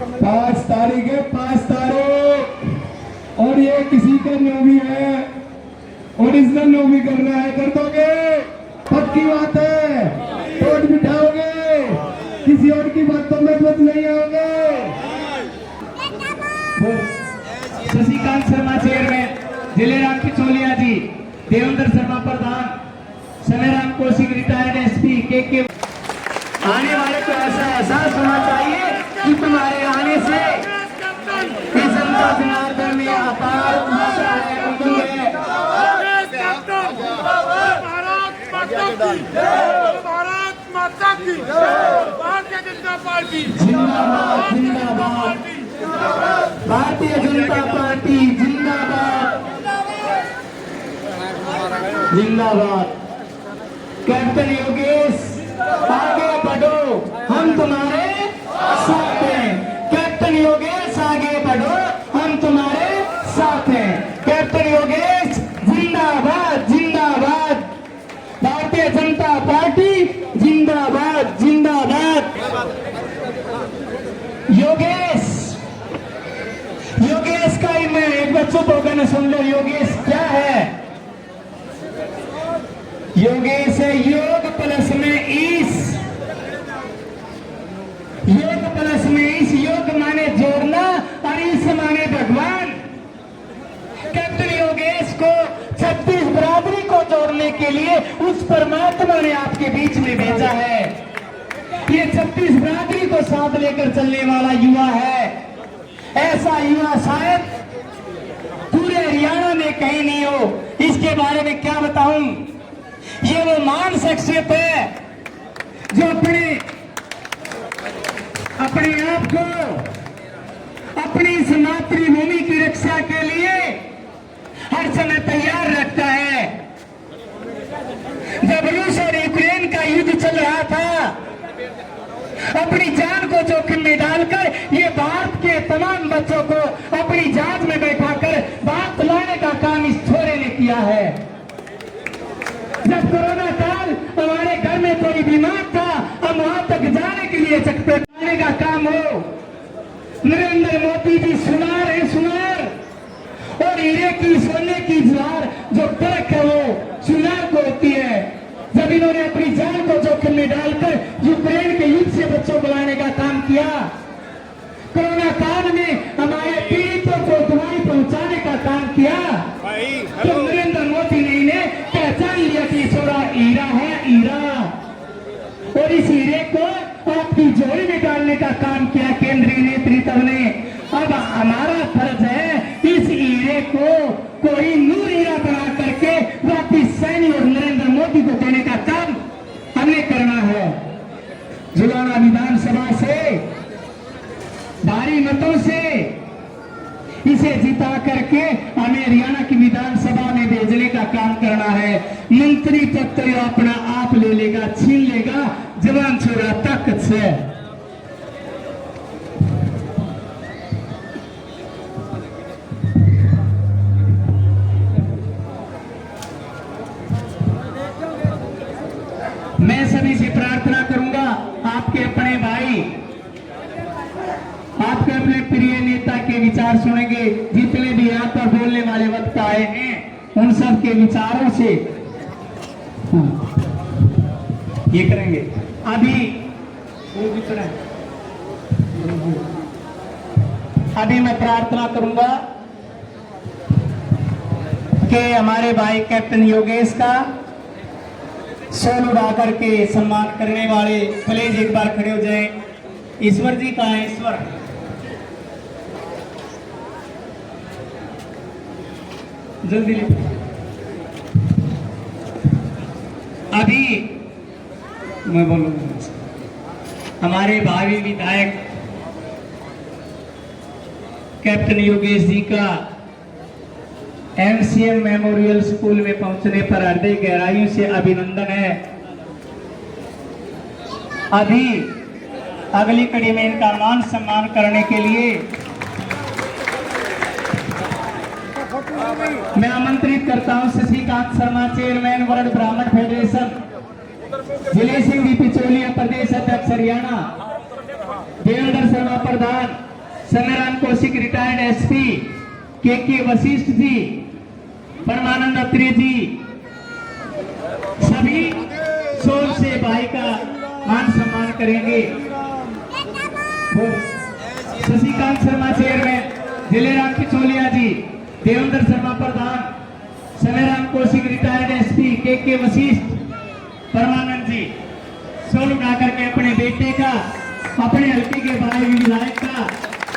5 तारीख है, 5 तारीख। और ये किसी का नो भी है, ओरिजिनल नो भी करना है, कर दोगे? पक्की बात है, वोट बिठाओगे? किसी और की बातों में मत नहीं आओगे। शशिकांत शर्मा चेयरमैन, दिलेराम पिचोलिया जी, देवेंद्र शर्मा प्रधान, समेराम कौशिक रिटायर्ड एसपी के आने वाले को ऐसा एहसास होना चाहिए कि तुम्हारे आने से इस जनता जनार्दन में अपार उत्साह है, उमंग है। भारत माता की, भारतीय जनता पार्टी जिंदाबाद जिंदाबाद, भारतीय जनता पार्टी जिंदाबाद जिंदाबाद। कैप्टन योगेश आगे बढ़ो, हम तुम्हारे साथ हैं। कैप्टन योगेश आगे बढ़ो, हम तुम्हारे साथ हैं। कैप्टन योगेश जिंदाबाद जिंदाबाद, भारतीय जनता पार्टी जिंदाबाद जिंदाबाद। योगेश योगेश का ही मैं एक बार चुप होकर न सुन लो। योगेश क्या है? योगेश है योग प्लस में ईश, योग प्लस में ईश। योग माने जोड़ना और ईश माने भगवान। कैप्टन योगेश को 36 बरादरी को जोड़ने के लिए उस परमात्मा ने आपके बीच में भेजा है। ये 36 बरादरी को साथ लेकर चलने वाला युवा है। ऐसा युवा शायद पूरे हरियाणा में कहीं नहीं हो। इसके बारे में क्या बताऊं? ये वो महान शख्सियत है जो अपने आप को अपनी इस मातृभूमि की रक्षा के लिए हर समय तैयार रखता है। जब रूस और यूक्रेन का युद्ध चल रहा था, अपनी जान को जोखिम में डालकर ये भारत के तमाम बच्चों को अपनी जहाज में बैठाकर भारत लाने का काम इस छोरे ने किया है। जब कोरोना काल हमारे घर में कोई बीमार था, हम वहां तक जाने के लिए चटपटाने का काम हो। नरेंद्र मोदी जी सुनार है, सुनार। और हीरे की सोने की ज्वार जो परख है वो सुनार को होती है। जब इन्होंने अपनी जान को जोखिम में डालकर यूक्रेन के युद्ध से बच्चों को लाने का काम किया, कोरोना काल में हमारे पीड़ितों को दवाई पहुंचाने का काम किया, तो नरेंद्र मोदी ने इन्हें पहचान लिया कि छोरा हीरा है, हीरा। और इस हीरे को आपकी झोली में डालने का काम किया केंद्रीय नेतृत्व ने। अब हमारा फर्ज है इस हीरे को कोई नूर हीरा बना करके वापिस सैनी और नरेंद्र मोदी को देने का काम हमें करना है। जुलाना विधानसभा से भारी मतों से इसे जिता करके हमें हरियाणा की विधानसभा में भेजने का काम करना है। मंत्री पद तो अपना आप ले लेगा, छीन लेगा, जवान छोरा ताकत से। मैं सभी से प्रार्थना करूंगा, आपके अपने भाई आपके अपने प्रिय नेता के विचार सुनेंगे। जितने भी यहाँ पर बोलने वाले वक्त आए हैं उन सब के विचारों से ये करेंगे। अभी मैं प्रार्थना करूंगा कि हमारे भाई कैप्टन योगेश का सोल उड़ा करके सम्मान करने वाले प्लीज एक बार खड़े हो जाएं। ईश्वर जी कहाँ है? ईश्वर जल्दी ले। अभी मैं बोलूंगा हमारे भावी विधायक कैप्टन योगेश जी का एमसीएम मेमोरियल स्कूल में पहुंचने पर हृदय गहराइयों से अभिनंदन है। अभी अगली कड़ी में इनका मान सम्मान करने के लिए मैं आमंत्रित करता हूं शशिकांत शर्मा चेयरमैन वर्ल्ड ब्राह्मण फेडरेशन, जिले सिंह पिचोलिया प्रदेश अध्यक्ष हरियाणा, देवेंद्र शर्मा प्रधान, संग्राम कौशिक रिटायर्ड एसपी, के वशिष्ठ जी, परमानंद अत्री जी, सभी शोर से भाई का मान सम्मान करेंगे। शशिकांत शर्मा चेयरमैन, दिलेराम पिचोलिया जी, देवेंद्र शर्मा प्रधान, संग्राम कौशिक रिटायर्ड एसपी, के वशिष्ठ, परमानंद जी शोर उठा करके अपने बेटे का, अपने हल्के के भाई विधायक का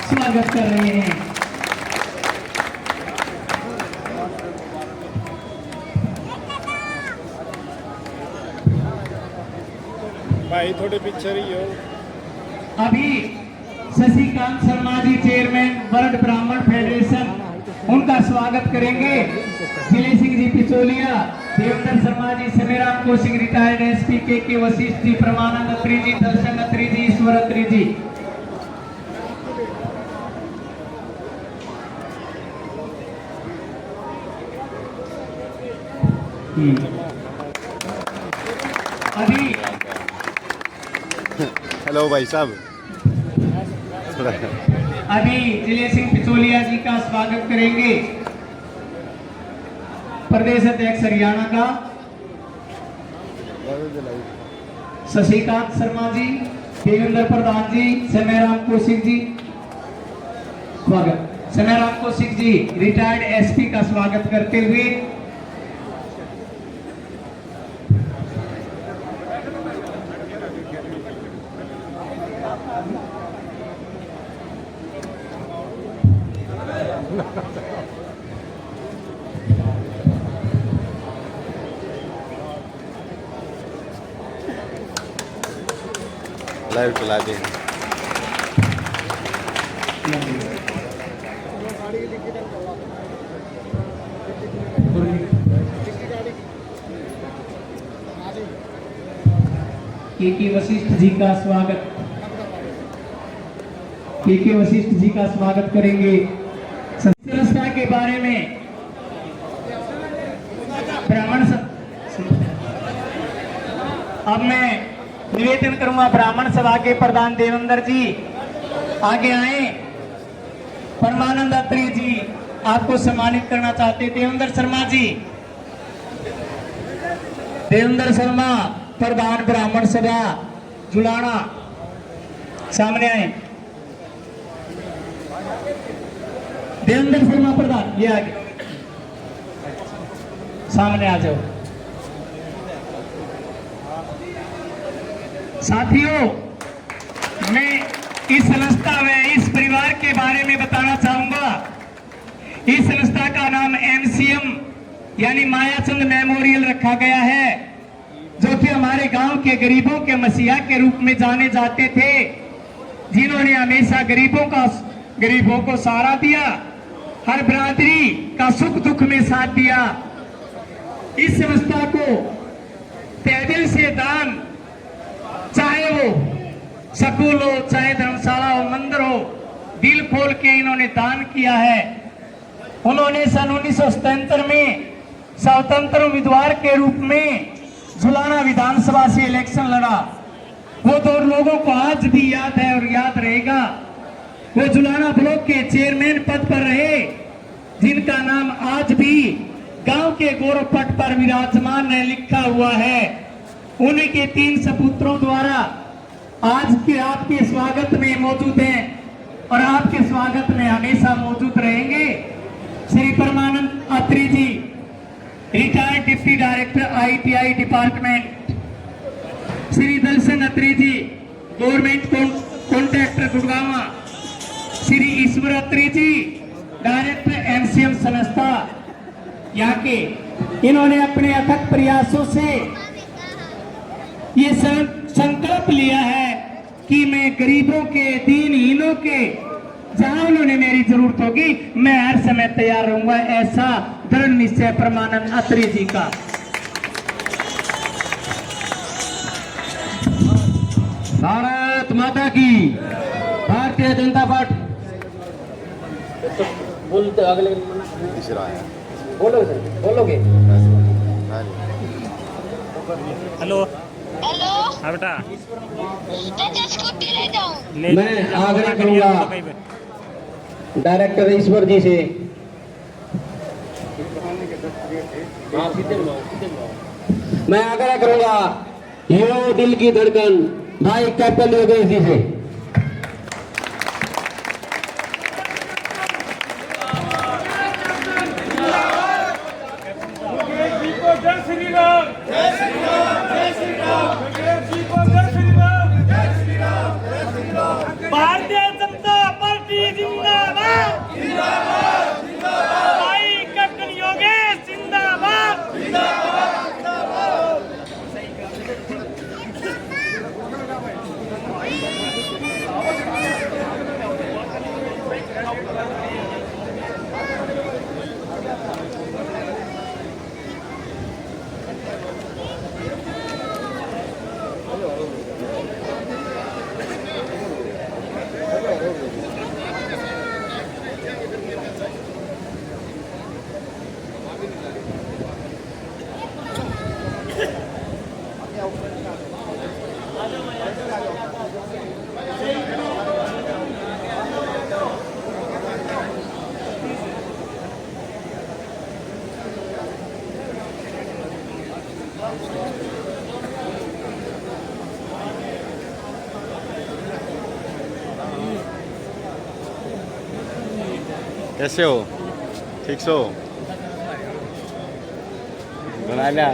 स्वागत कर रहे हैं। भाई थोड़े पीछे रही हो। अभी शशिकांत शर्मा जी चेयरमैन वर्ल्ड ब्राह्मण फेडरेशन, उनका स्वागत करेंगे। जिले सिंह जी पिचोलिया, देवेंद्र शर्मा जी, समेराम कौशिक रिटायर्ड एसपी, के वशिष्ठ जी, परमानंद अत्री जी, दर्शन अत्री जी, ईश्वर अत्री जी। अभी हेलो भाई साहब। अभी जिले सिंह पिचोलिया जी का स्वागत करेंगे प्रदेश अध्यक्ष हरियाणा का शशिकांत शर्मा जी, देवेंद्र प्रधान जी, समेराम कौशिक जी। स्वागत। समेराम कौशिक जी रिटायर्ड एसपी का स्वागत करते हुए लाइव चला दें। के वशिष्ठ जी का स्वागत, के वशिष्ठ जी का स्वागत करेंगे। संस्था के बारे में ब्राह्मण अब मैं निवेदन करूंगा, ब्राह्मण सभा के प्रधान देवेंद्र जी आगे आए। परमानंद अत्री जी आपको सम्मानित करना चाहते। देवेंद्र शर्मा जी, देवेंद्र शर्मा प्रधान ब्राह्मण सभा जुलाना, सामने आए। देवेंद्र शर्मा प्रधान, ये आगे सामने आ जाओ। साथियों, मैं इस संस्था व इस परिवार के बारे में बताना चाहूंगा। इस संस्था का नाम एमसीएम यानी मायाचंद मेमोरियल रखा गया है, जो कि हमारे गांव के गरीबों के मसीहा के रूप में जाने जाते थे, जिन्होंने हमेशा गरीबों को सहारा दिया, हर बिरादरी का सुख दुख में साथ दिया। इस संस्था को तहदिल से दान, चाहे वो स्कूल हो, चाहे धर्मशाला हो, मंदिर हो, दिल खोल के इन्होंने दान किया है। उन्होंने सन 1977 में स्वतंत्र उम्मीदवार के रूप में जुलाना विधानसभा से इलेक्शन लड़ा। वो दो लोगों को आज भी याद है और याद रहेगा। वो जुलाना ब्लॉक के चेयरमैन पद पर रहे, जिनका नाम आज भी गांव के गौरव पट पर विराजमान है, लिखा हुआ है। उन्हीं के 3 सपूत्रों द्वारा आज के आपके स्वागत में मौजूद हैं और आपके स्वागत में हमेशा मौजूद रहेंगे। Shri Paramanand Atri ji, retired deputy director ITI department, Shri Darshan Atri ji, government contractor Gurgaon, Shri Ishwar Atri ji, director MCM संस्था यहाँ के। इन्होंने अपने अथक प्रयासों से ये संकल्प लिया है कि मैं गरीबों के, दीनहीनों के, जहां उन्होंने मेरी जरूरत होगी मैं हर समय तैयार रहूंगा। ऐसा दृढ़ निश्चय परमानंद अत्री जी का। भारत माता की, भारतीय जनता पार्टी। बोलते अगले तीसरा है। बोलोगे? हाँ जी। हेलो हेलो हाँ बेटा मैं आग्रह करूंगा डायरेक्टर ईश्वर जी से, मैं आग्रह करूंगा हीरो दिल की धड़कन भाई कैप्टन योगेश जी से। जय श्री राम, जय श्री राम, जय श्री राम, जी को जय श्री राम, जय श्री राम, जय श्री राम। भारतीय जनता पार्टी जिंदाबाद, जिंदाबाद, जिंदाबाद। भाई कैप्टन योगेश जिंदाबाद, जिंदाबाद, जिंदाबाद। कैसे हो? ठीक सो बना लिया।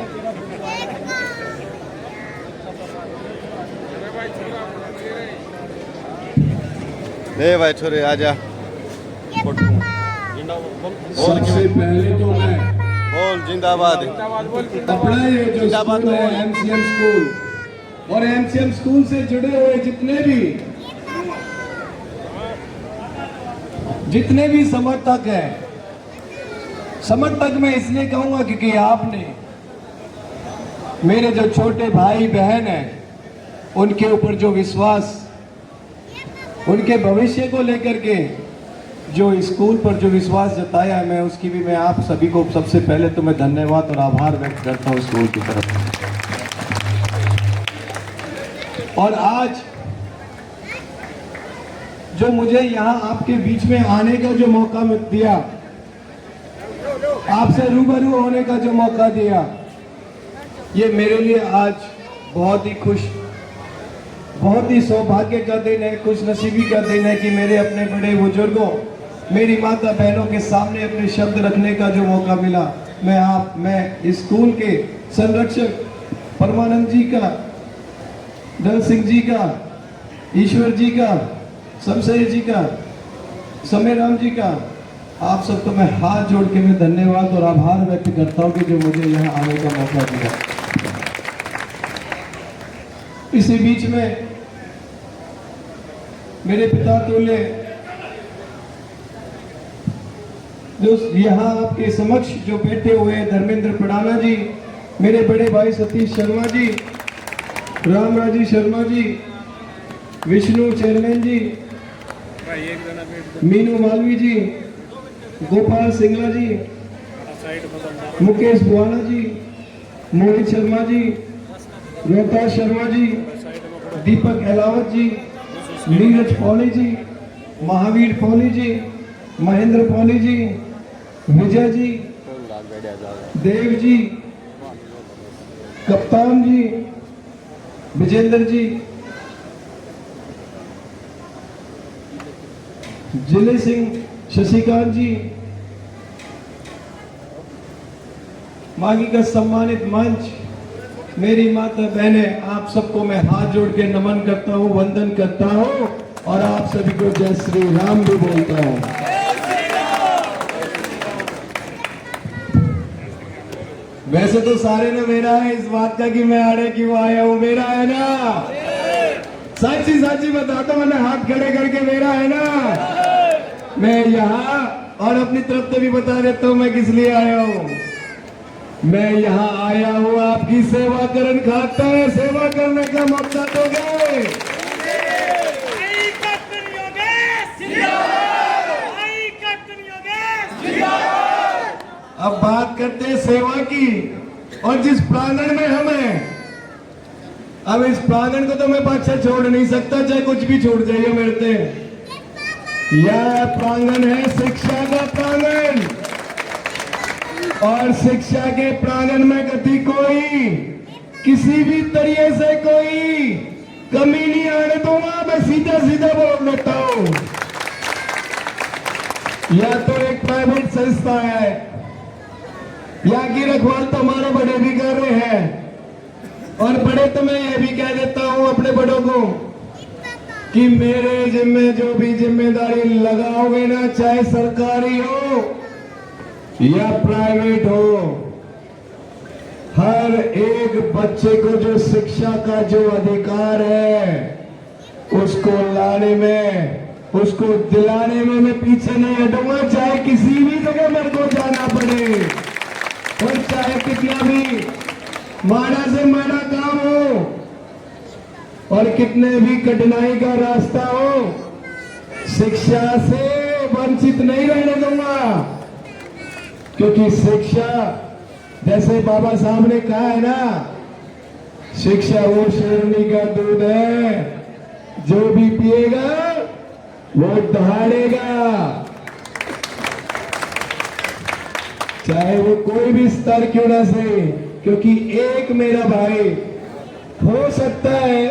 ले भाई छोरे आजा। सबसे पहले तो मैं बोल जिंदाबाद। अपना ये जो जिंदाबाद स्कूल है एमसीएम स्कूल और एमसीएम स्कूल से जुड़े हुए जितने भी समर्थक हैं, समर्थक मैं इसलिए कहूंगा क्योंकि आपने मेरे जो छोटे भाई बहन हैं उनके ऊपर जो विश्वास, उनके भविष्य को लेकर के जो स्कूल पर जो विश्वास जताया है, मैं उसकी भी मैं आप सभी को सबसे पहले तो मैं धन्यवाद और आभार व्यक्त करता हूं स्कूल की तरफ। और आज जो मुझे यहाँ आपके बीच में आने का जो मौका दिया, आपसे रूबरू होने का जो मौका दिया, ये मेरे लिए आज बहुत ही सौभाग्य का दिन है, खुश नसीबी का दिन है कि मेरे अपने बड़े बुजुर्गों, मेरी माता बहनों के सामने अपने शब्द रखने का जो मौका मिला। मैं स्कूल के संरक्षक परमानंद जी का, दल सिंह जी का, ईश्वर जी का, शमशेर जी का, समय राम जी का, आप सबको मैं हाथ जोड़ के मैं धन्यवाद और आभार व्यक्त करता हूं कि जो मुझे यहाँ आने का मौका दिया। इसी बीच में मेरे पिता तुल्य जो यहाँ आपके समक्ष जो बैठे हुए हैं, धर्मेंद्र पड़ाना जी, मेरे बड़े भाई सतीश शर्मा जी, रामराजी शर्मा जी, विष्णु चेयरमैन जी, मीनू मालवी जी, गोपाल सिंगला जी, मुकेश बुआना जी, मोहित शर्मा जी, रोहतास शर्मा जी, दीपक अहलावत जी, नीरज पौली जी, महावीर पौली जी, महेंद्र पौली जी, विजय जी, देव जी, कप्तान जी, विजेंद्र जी, जिले सिंह, शशिकांत जी, मागी का सम्मानित मंच, मेरी माता बहने, आप सबको मैं हाथ जोड़ के नमन करता हूं, वंदन करता हूं और आप सभी को जय श्री राम भी बोलता हूं। वैसे तो सारे ने मेरा है इस बात का कि मैं आड़े क्यों आया हूं, मेरा है ना, साची साची बताता हूं, मैंने हाथ खड़े करके मेरा है ना। मैं यहाँ और अपनी तरफ से भी बता देता हूं मैं किस लिए आया हूं। मैं यहाँ आया हूँ आपकी सेवा करने खातिर, सेवा करने का मौका दोगे। अब बात करते हैं सेवा की, और जिस प्रांगण में हम हैं, अब इस प्रांगण को तो मैं पाछा छोड़ नहीं सकता, चाहे कुछ भी छूट जाइए मेरे से। यह प्रांगण है शिक्षा का प्रांगण, और शिक्षा के प्रांगण में गति कोई किसी भी तरीके से कोई कमी नहीं आने दूंगा। मैं सीधा सीधा बोल देता हूं, यह तो एक प्राइवेट संस्था है, यहाँ की रखवाल तो हमारे बड़े भी कर रहे हैं। और बड़े तो मैं ये भी कह देता हूं अपने बड़ों को कि मेरे जिम्मे जो भी जिम्मेदारी लगाओगे ना, चाहे सरकारी हो या प्राइवेट हो, हर एक बच्चे को जो शिक्षा का जो अधिकार है उसको लाने में, उसको दिलाने में मैं पीछे नहीं हटूंगा, चाहे किसी भी जगह मेरे को जाना पड़े, और चाहे कितना भी माड़ा से माड़ा काम हो और कितने भी कठिनाई का रास्ता हो, शिक्षा से वंचित नहीं रहने दूंगा। क्योंकि शिक्षा, जैसे बाबा साहब ने कहा है ना, शिक्षा वो शेरनी का दूध है, जो भी पिएगा वो दहाड़ेगा, चाहे वो कोई भी स्तर क्यों ना से। क्योंकि एक मेरा भाई हो सकता है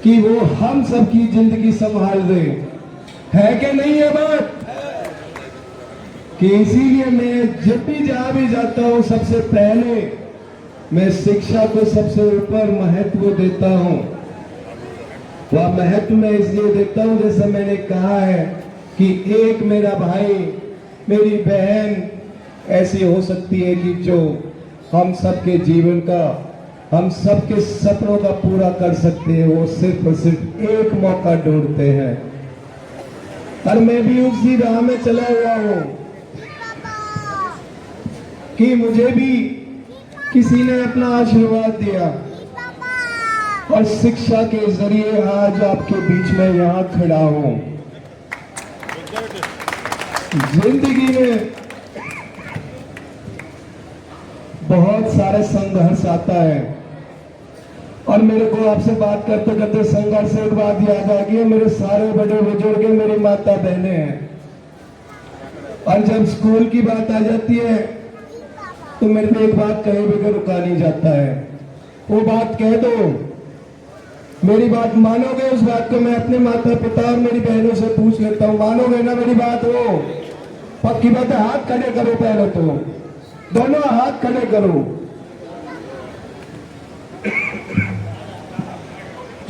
कि वो हम सबकी जिंदगी संभाल दे, है कि नहीं है बात? कि इसीलिए मैं जब भी जहां भी जाता हूं, सबसे पहले मैं शिक्षा को सबसे ऊपर महत्व देता हूं। वह महत्व मैं इसलिए देता हूं, जैसा मैंने कहा है कि एक मेरा भाई, मेरी बहन ऐसी हो सकती है कि जो हम सबके जीवन का, हम सबके सपनों का पूरा कर सकते हैं, वो सिर्फ और सिर्फ एक मौका ढूंढते हैं। और मैं भी उसी राह में चला हुआ हूं कि मुझे भी किसी ने अपना आशीर्वाद दिया, और शिक्षा के जरिए आज आपके बीच में यहां खड़ा हूं। जिंदगी में बहुत सारे संघर्ष आता है, और मेरे को आपसे बात करते करते संघर्ष से एक बात याद आ गई है। मेरे सारे बड़े बुजुर्ग, मेरी माता बहनें हैं, और जब स्कूल की बात आ जाती है तो मेरे को एक बात कहे बगैर रुका नहीं जाता है। वो बात कह दो, मेरी बात मानोगे? उस बात को मैं अपने माता पिता और मेरी बहनों से पूछ लेता हूं, मानोगे ना मेरी बात? वो पक्की बात है। हाथ खड़े करो पहले तो, दोनों हाथ खड़े करो।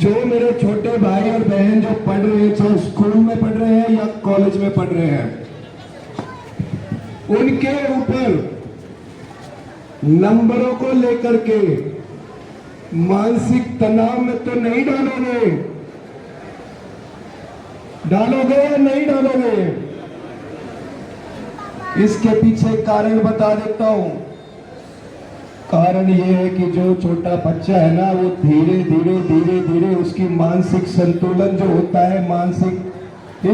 जो मेरे छोटे भाई और बहन जो पढ़ रहे हैं, चाहे स्कूल में पढ़ रहे हैं या कॉलेज में पढ़ रहे हैं, उनके ऊपर नंबरों को लेकर के मानसिक तनाव में तो नहीं डालोगे? डालोगे या नहीं डालोगे? इसके पीछे कारण बता देता हूं। कारण यह है कि जो छोटा बच्चा है ना, वो धीरे धीरे धीरे धीरे उसकी मानसिक संतुलन जो होता है, मानसिक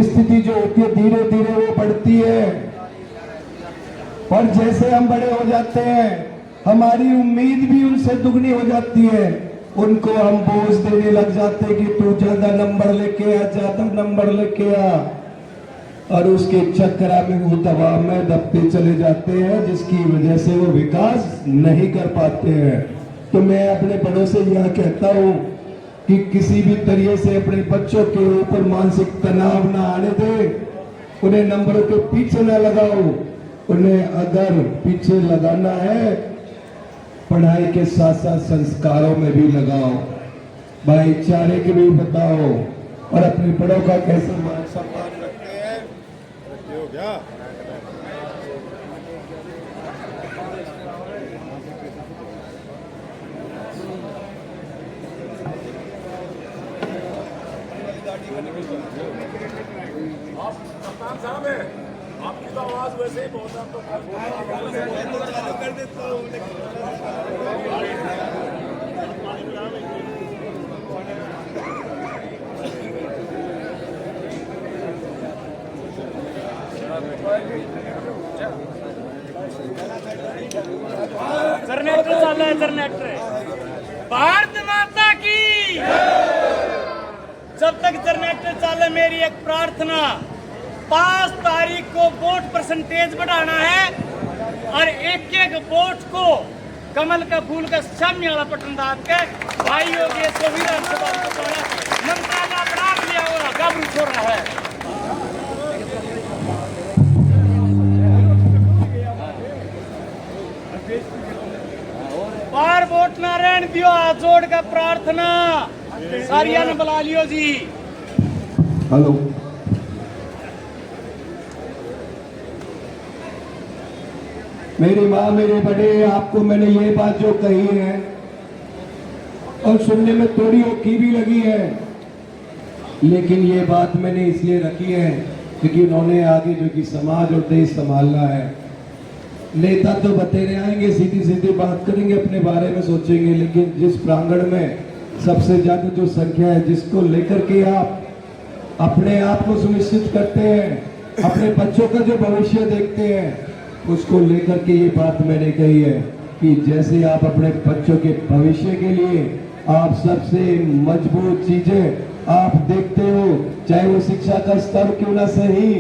स्थिति जो होती है, धीरे धीरे वो बढ़ती है। और जैसे हम बड़े हो जाते हैं, हमारी उम्मीद भी उनसे दुगनी हो जाती है। उनको हम बोझ देने लग जाते हैं कि तू ज्यादा नंबर लेके आ, ज्यादा नंबर लेके आ, और उसके चक्कर में वो दबाव में दबते चले जाते हैं, जिसकी वजह से वो विकास नहीं कर पाते हैं। तो मैं अपने बड़ों से यह कहता हूं कि किसी भी तरीके से अपने बच्चों के ऊपर मानसिक तनाव ना आने दे, उन्हें नंबरों के पीछे ना लगाओ। उन्हें अगर पीछे लगाना है, पढ़ाई के साथ साथ संस्कारों में भी लगाओ, भाईचारे के भी बताओ, और अपने बड़ों का कैसे मान सम्मान रखते हैं। हो गया साहब है, आपकी तो आवाज वैसे ही बहुत, आप तो चालू कर देता हूँ। जनरेटर चालू है, जनरेटर भारत जब तक जनरेटर चाले मेरी एक प्रार्थना, 5 तारीख को वोट परसेंटेज बढ़ाना है और एक एक वोट को कमल का फूल का सामने वाला बटन दाब के भाइयों के संविधान सभा को ममता का अपराध लिया हो रहा गाबरू छोड़ रहा है। बार वोट ना रहने दियो, हाथ जोड़ का प्रार्थना सारिया ने बुला लियो जी। हेलो, मेरी माँ मेरे बड़े, आपको मैंने ये बात जो कही है और सुनने में थोड़ी औखी भी लगी है, लेकिन ये बात मैंने इसलिए रखी है क्योंकि उन्होंने आगे जो कि समाज और देश संभालना है। नेता तो बतेरे आएंगे, सीधी सीधी बात करेंगे, अपने बारे में सोचेंगे, लेकिन जिस प्रांगण में सबसे ज्यादा जो संख्या है, जिसको लेकर के आप अपने आप को सुनिश्चित करते हैं, अपने बच्चों का जो भविष्य देखते हैं, उसको लेकर के ये बात मैंने कही है कि जैसे आप अपने बच्चों के भविष्य के लिए आप सबसे मजबूत चीजें आप देखते हो, चाहे वो शिक्षा का स्तर क्यों ना सही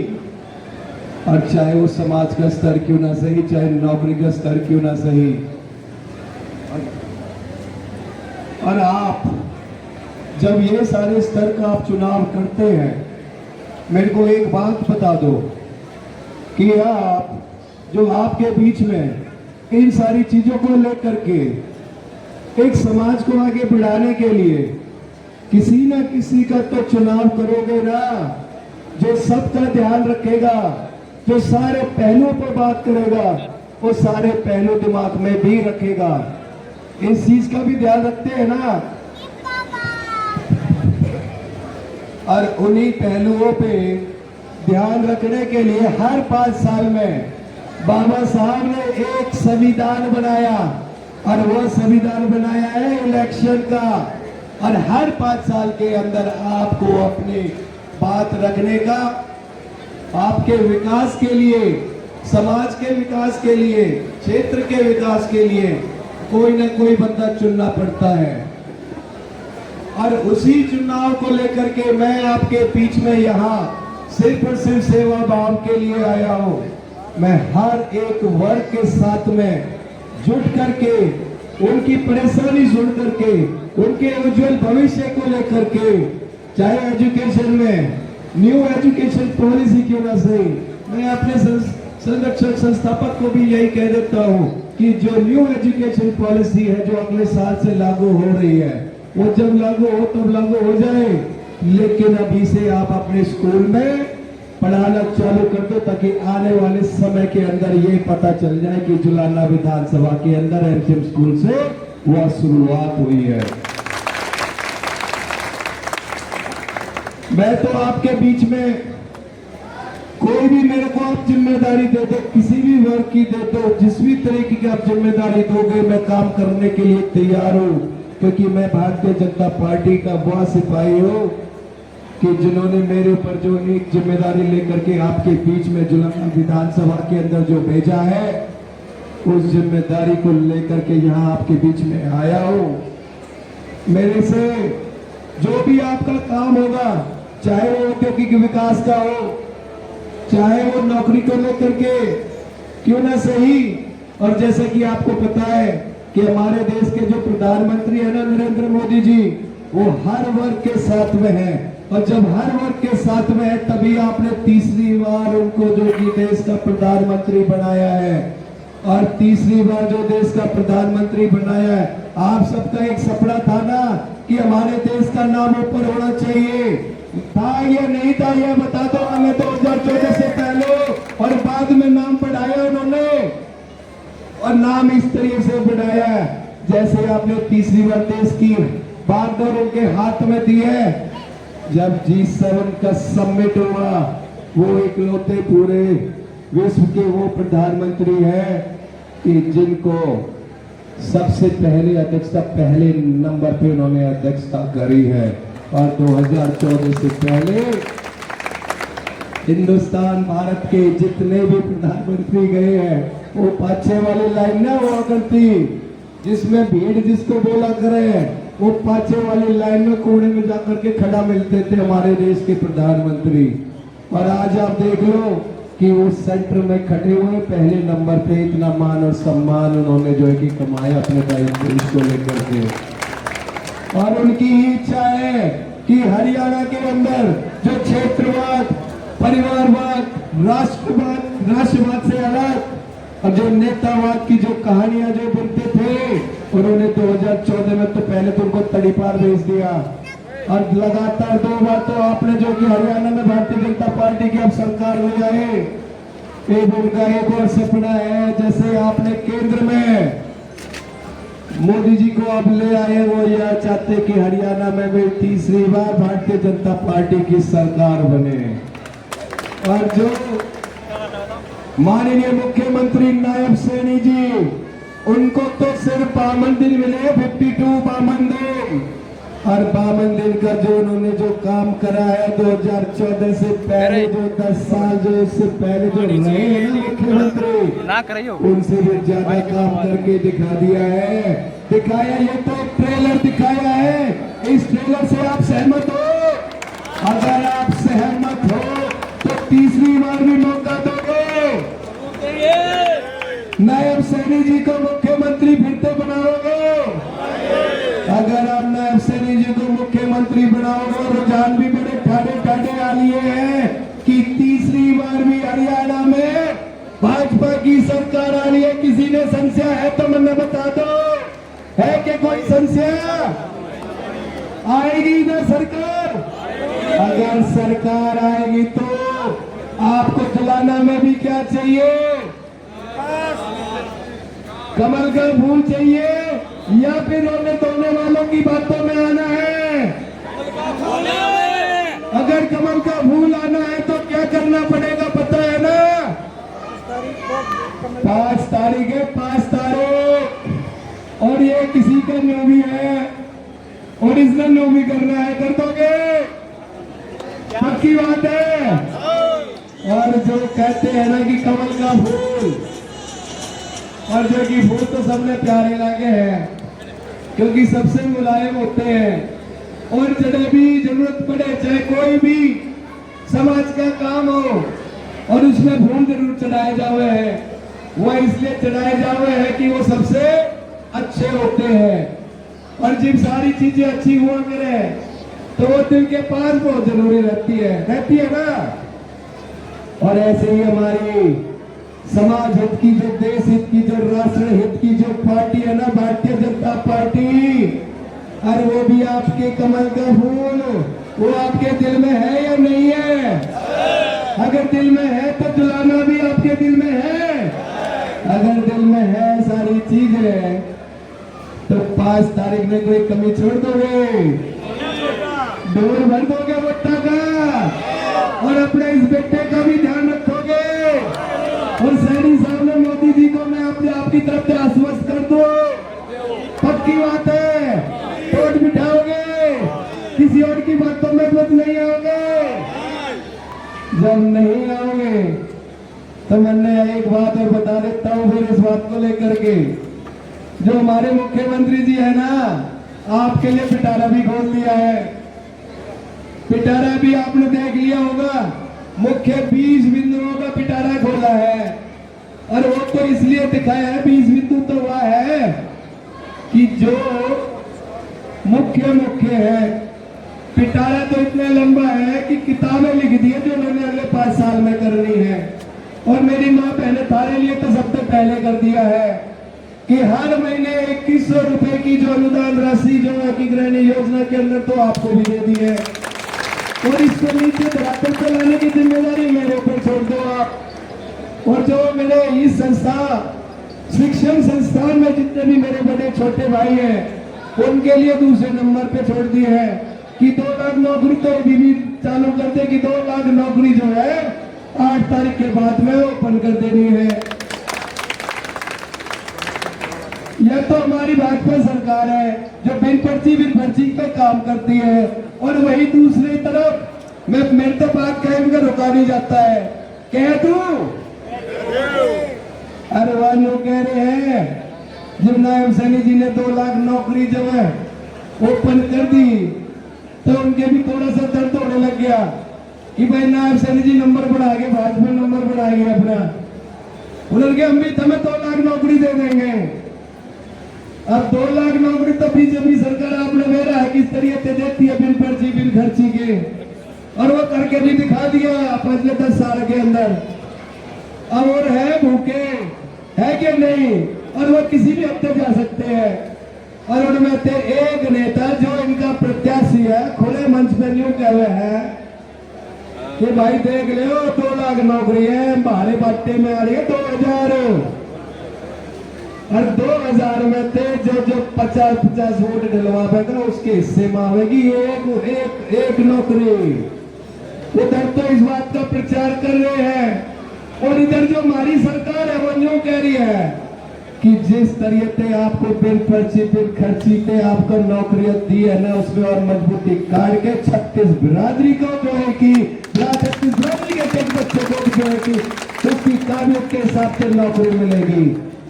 और चाहे वो समाज का स्तर क्यों ना सही, चाहे नौकरी का स्तर क्यों ना सही, और आप जब ये सारे स्तर का आप चुनाव करते हैं, मेरे को एक बात बता दो कि आप जो आपके बीच में इन सारी चीजों को लेकर के एक समाज को आगे बढ़ाने के लिए किसी ना किसी का तो चुनाव करोगे ना, जो सबका ध्यान रखेगा, जो सारे पहलुओं पर बात करेगा, वो सारे पहलू दिमाग में भी रखेगा। इस चीज का भी ध्यान रखते हैं ना, और उन्हीं पहलुओं पे ध्यान रखने के लिए हर 5 साल में बाबा साहब ने एक संविधान बनाया, और वो संविधान बनाया है इलेक्शन का, और हर 5 साल के अंदर आपको अपनी बात रखने का, आपके विकास के लिए, समाज के विकास के लिए, क्षेत्र के विकास के लिए कोई ना कोई बंदा चुनना पड़ता है। और उसी चुनाव को लेकर के मैं आपके बीच में यहाँ सिर्फ और सिर्फ सेवा भाव के लिए आया हूँ। मैं हर एक वर्ग के साथ में जुट करके, उनकी परेशानी सुन करके, उनके उज्जवल भविष्य को लेकर के, चाहे एजुकेशन में न्यू एजुकेशन पॉलिसी क्यों ना सही, मैं अपने संरक्षक संस्थापक को भी यही कह देता हूँ कि जो न्यू एजुकेशन पॉलिसी है जो अगले साल से लागू हो रही है, वो जब लागू हो तब लागू हो जाए, लेकिन अभी से आप अपने स्कूल में पढ़ाना चालू कर दो ताकि आने वाले समय के अंदर ये पता चल जाए कि जुलाना विधानसभा के अंदर एमसीएम स्कूल से वह शुरुआत हुई है। मैं तो आपके बीच में कोई भी मेरे को आप जिम्मेदारी दे दो, किसी भी वर्ग की दे दो, जिस भी तरीके की आप जिम्मेदारी दोगे, मैं काम करने के लिए तैयार हूं, क्योंकि मैं भारतीय जनता पार्टी का वह सिपाही हूं कि जिन्होंने मेरे ऊपर जो एक जिम्मेदारी लेकर के आपके बीच में जुलाना विधानसभा के अंदर जो भेजा है, उस जिम्मेदारी को लेकर के यहाँ आपके बीच में आया हूं। मेरे से जो भी आपका काम होगा, चाहे वो औद्योगिक विकास का हो, चाहे वो नौकरी को लेकर के क्यों ना सही, और जैसे कि आपको पता है कि हमारे देश के जो प्रधानमंत्री है ना, नरेंद्र मोदी जी, वो हर वर्ग के साथ में है, और जब हर वर्ग के साथ में है तभी आपने तीसरी बार उनको जो कि देश का प्रधानमंत्री बनाया है, और तीसरी बार जो देश का प्रधानमंत्री बनाया है, आप सबका एक सपना था ना कि हमारे देश का नाम ऊपर होना चाहिए, था या नहीं था यह बता दो हमें। 2014 से पहले और बाद में नाम बढ़ाया उन्होंने, और नाम इस तरीके से बढ़ाया जैसे आपने तीसरी बार देश की बागडोर उनके हाथ में दी है। जब G7 का समिट हुआ, वो इकलौते पूरे विश्व के वो प्रधानमंत्री है कि जिनको सबसे पहले अध्यक्षता, पहले नंबर पे उन्होंने अध्यक्षता करी है, और 2014 से पहले हिंदुस्तान भारत के जितने भी प्रधानमंत्री गए हैं, वो पाछे वाली लाइन ना हुआ करती जिसमें भीड़ जिसको बोला करे, वो पाछे वाली लाइन में कोने में जाकर के खड़ा मिलते थे हमारे देश के प्रधानमंत्री। और आज आप देख लो कि वो सेंटर में खड़े हुए पहले नंबर पे, इतना मान और सम्मान उन्होंने जो है कि कमाया अपने देश को लेकर के। और उनकी ही इच्छा है कि हरियाणा के अंदर जो क्षेत्रवाद, परिवारवाद, राष्ट्रवाद से अलग और जो नेतावाद की जो कहानियां जो बुनते थे, उन्होंने 2014 में तो पहले तो उनको तड़ीपार भेज दिया। और लगातार 2 बार तो आपने जो कि हरियाणा में भारतीय जनता पार्टी की अब सरकार हो जाए, एक उनका एक और सपना है। जैसे आपने केंद्र में मोदी जी को आप ले आए, वो यह चाहते कि हरियाणा में भी तीसरी बार भारतीय जनता पार्टी की सरकार बने। और जो माननीय मुख्यमंत्री नायब सैनी जी, उनको तो सिर्फ 52 दिन मिले, 52 52 दिन। और 52 दिन का जो उन्होंने जो काम करा है 2014 से पहले, जो 10 साल जो इससे पहले जो रहे हैं ना मुख्यमंत्री, उनसे भी ज्यादा काम करके दिखा दिया है, दिखाया। ये तो एक ट्रेलर दिखाया है। इस ट्रेलर से आप सहमत हो? अगर आप सहमत हो तो तीसरी बार भी मौका दोगे नायब सैनी जी को मुख्यमंत्री फिर से बनाओगे? अगर आप नायब सैनी जी को मुख्यमंत्री बनाओगे, रुझान भी बड़े ठाड़े आ लिए हैं कि तीसरी बार भी हरियाणा में भाजपा की सरकार आ रही है। किसी ने संशय है तो मुझे बता दो, है कि कोई संशय? आएगी ना सरकार? अगर सरकार आएगी तो आपको जलाना में भी क्या चाहिए? कमल का फूल चाहिए या फिर रोने धोने वालों की बातों में आना है? अगर कमल का फूल आना है तो क्या करना पड़ेगा पता है ना? 5 तारीख है, 5 तारीख। और ये किसी का न्यू भी है, ओरिजिनल न्यू भी करना है, कर दोगे? पक्की बात है। और जो कहते हैं ना कि कमल का फूल, और जो कि फूल तो सबने प्यारे लगे हैं क्योंकि सबसे मुलायम होते हैं। और जब भी जरूरत पड़े, चाहे कोई भी समाज का काम हो और उसमें फूल जरूर चढ़ाए जावे हैं, वो इसलिए चढ़ाए जावे हैं कि वो सबसे अच्छे होते हैं। और जब सारी चीजें अच्छी हुआ करे तो वो दिल के पास बहुत जरूरी रहती है ना। और ऐसे ही हमारी समाज हित की, जो देश हित की, जो राष्ट्र हित की जो पार्टी है ना, भारतीय जनता पार्टी, और वो भी आपके कमल का फूल, वो आपके दिल में है या नहीं है? अगर दिल में है तो जलाना भी आपके दिल में है। अगर दिल में है सारी चीजें तो 5 तारीख में कोई कमी छोड़ दोगे? डोर भर दोगे वोटा का? और अपने इस बेटे का भी ध्यान रखोगे? और सैनी साहब ने मोदी जी को मैं अपने आपकी तरफ से आश्वस्त कर दो, पक्की बात है, वोट बिठाओगे, किसी और की बातों में मत नहीं आओगे। जब नहीं आओगे तो मैंने एक बात और बता देता हूँ फिर इस बात को लेकर के। जो हमारे मुख्यमंत्री जी है ना, आपके लिए पिटारा भी खोल दिया है। पिटारा भी आपने देख लिया होगा, मुख्य 20 बिंदुओं का पिटारा खोला है। और वो तो इसलिए दिखाया है 20 बिंदु तो वह है कि जो मुख्य है। पिटारा तो इतना लंबा है कि किताबें लिख दी है जो उन्होंने अगले 5 साल में करनी है। और मेरी माँ बहने थारे लिए तो सबसे पहले कर दिया है कि हर महीने 2100 रुपए की जो अनुदान राशि जो है कि गृहिणी योजना के अंदर तो आपको भी दे दी है। और इसको नीचे धरातल पे लाने की जिम्मेदारी मेरे ऊपर छोड़ दो आप। और जो मेरे इस संस्था, शिक्षण संस्थान में जितने भी मेरे बड़े छोटे भाई हैं, उनके लिए दूसरे नंबर पे छोड़ दिए है कि 2 लाख नौकरी तो भी चालू कर दे कि 2 लाख नौकरी जो है 8 तारीख के बाद में ओपन कर देनी है। यह तो हमारी भाजपा सरकार है जो बिन पर्ची पे काम करती है। और वही दूसरी तरफ मेरे तो बात कहे उनका रुका नहीं जाता है। कह तू अरे वालों कह रहे हैं जब नायब सैनी जी ने 2 लाख नौकरी जो है ओपन कर दी तो उनके भी थोड़ा सा दर्द होने लग गया कि भाई नायब सैनी जी नंबर बढ़ा के भाजपा नंबर बढ़ाएंगे अपना। उन्होंने कहा हम भी तुम्हें 2 लाख नौकरी दे देंगे। अब 2 लाख नौकरी तो बीजेपी सरकार आपने मेरा है किस तरीके से देती है, बिन पर्ची बिन खर्ची के, और वो करके भी दिखा दिया पिछले 10 साल के अंदर। अब और है भूखे है कि नहीं, और वो किसी भी हफ्ते जा सकते हैं। और उनमें से एक नेता जो इनका प्रत्याशी है खुले मंच पे न्यू कह रहे हैं कि भाई देख लो 2 लाख नौकरी है, हमारे बाटे में आ रही है 2000, और 2000 में से जो 50-50 वोट डलवाएगा उसके हिस्से में आवेगी एक नौकरी। उधर तो इस बात का प्रचार कर रहे हैं, और इधर जो हमारी सरकार है वो न्यू कह रही है कि जिस तरीके आपको बिन पर्ची बिन खर्ची पे आपको नौकरियां दी है ना, उसमें और मजबूती काट के 36 बिरादरी को जो है कि 36 बिरादरी के एक बच्चे को जो है कि उसकी काबिलियत के हिसाब से नौकरी मिलेगी।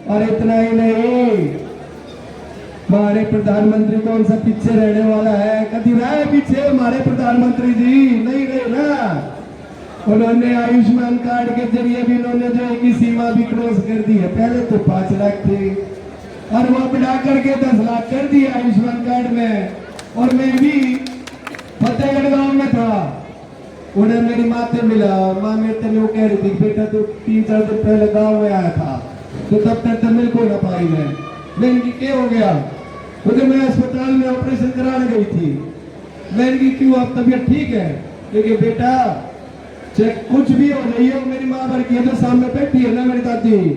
और इतना ही नहीं, हमारे प्रधानमंत्री कौन सा पीछे रहने वाला है, कभी रहे पीछे हमारे प्रधानमंत्री जी नहीं रहे ना। उन्होंने आयुष्मान कार्ड के जरिए भी उन्होंने जो है कि सीमा भी क्रॉस कर दी है। पहले तो 5 लाख थे और वो बढ़ा करके 10 लाख कर दिया आयुष्मान कार्ड में। और मैं भी फतेहगढ़ गांव में था, उन्हें मेरी माँ से मिला, माँ मेरे से वो कह रही थी बेटा तो 3-4 दिन पहले गाँव में आया था तो तब तक तो मिल को ना पाई मैं इनकी क्या हो गया, क्योंकि मैं अस्पताल में ऑपरेशन कराने गई थी। मैं इनकी क्यों आप तबीयत ठीक है, क्योंकि बेटा चाहे कुछ भी हो रही है मेरी माँ भर की है, तो सामने बैठी है ना मेरी दादी,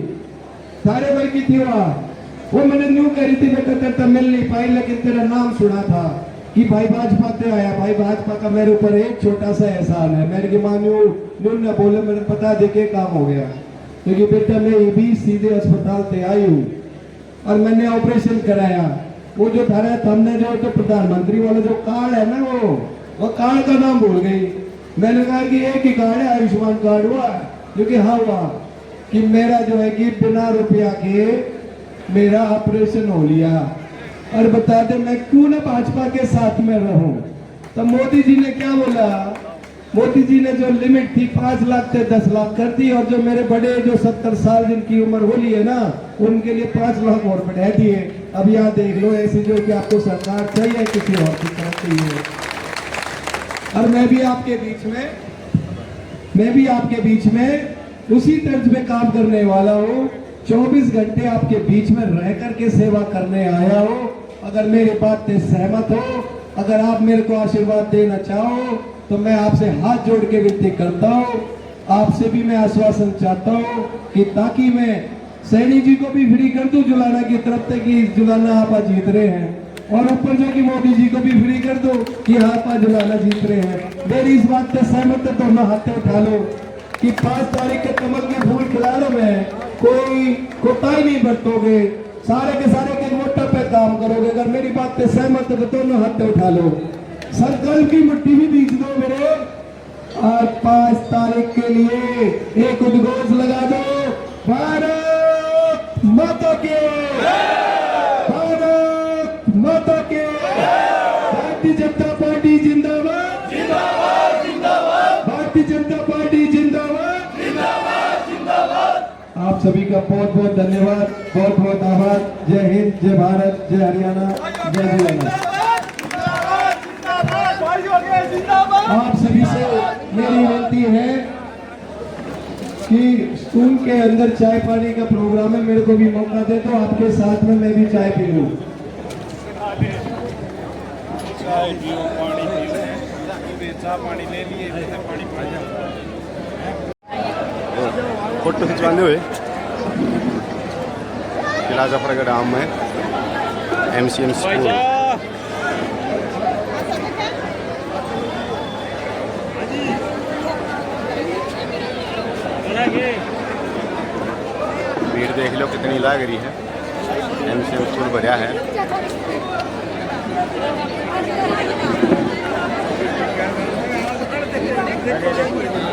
सारे भर की थी वो मैंने न्यू कह रही थी बेटा तेरे मिल नहीं पाई, लेकिन तेरा नाम सुना था कि भाई भाजपा से आया, भाई भाजपा का मेरे ऊपर एक छोटा सा एहसान है। मेरी माँ न्यू न बोले, मैंने पता देखे काम हो गया, क्योंकि बेटा मैं ये भी सीधे अस्पताल से आई हूँ और मैंने ऑपरेशन कराया। वो जो था हमने जो तो प्रधानमंत्री वाला जो कार्ड है ना, वो कार्ड का नाम भूल गई। मैंने कहा कि एक ही कार्ड है आयुष्मान कार्ड हुआ, जो कि हाँ हुआ कि मेरा जो है कि बिना रुपया के मेरा ऑपरेशन हो लिया। और बता दे मैं क्यों ना भाजपा के साथ में रहूं। तो मोदी जी ने क्या बोला, मोदी जी ने जो लिमिट थी 5 लाख से 10 लाख कर दी, और जो मेरे बड़े जो 70 साल जिनकी उम्र होली है ना, उनके लिए 5 लाख और बढ़ा दिए। अब यहाँ देख लो ऐसी जो कि आपको सरकार चाहिए किसी और की तरफ चाहिए। और मैं भी आपके बीच में उसी तर्ज पे काम करने वाला हूँ। 24 घंटे आपके बीच में रह करके सेवा करने आया हो। अगर मेरी बात से सहमत हो, अगर आप मेरे को आशीर्वाद देना चाहो, तो मैं आपसे हाथ जोड़ के विनती करता हूँ। आपसे भी मैं आश्वासन चाहता हूँ कि ताकि मैं सैनी जी को भी फ्री कर दूं जुलाना की तरफ से कि जुलाना आप जीत रहे हैं, और ऊपर जो कि मोदी जी को भी फ्री कर दो कि आप जुलाना जीत रहे हैं। मेरी इस बात से सहमत है तो मैं हाथ उठा लो कि 5 तारीख के कमल के फूल खिलाने में कोई कोताही नहीं बरतोगे, सारे के सारे के मोटर पे काम करोगे। अगर मेरी बात से सहमत है तो दोनों हाथ उठा लो, संकल्प की मिट्टी भी बीच दो मेरे। आज 5 तारीख के लिए एक उद्घोष लगा दो, भारत माता के, भारत माता के। भारतीय जनता पार्टी जिंदाबाद, जिंदाबाद जिंदाबाद, भारतीय जनता पार्टी जिंदाबाद, जिंदाबाद जिंदाबाद। आप सभी का बहुत बहुत धन्यवाद, बहुत बहुत आभार। जय हिंद, जय भारत, जय हरियाणा, जय जिलाना। आप सभी से मेरी विनती है कि स्कूल के अंदर चाय पानी का प्रोग्राम है, मेरे को भी मौका दे तो आपके साथ में मैं भी चाय पी लूं। फोटो खिंचवाने हुए किला जफरगढ़ आम में MCM स्कूल। भीड़ देख लो कितनी लग रही है, MCM स्कूल बढ़िया है।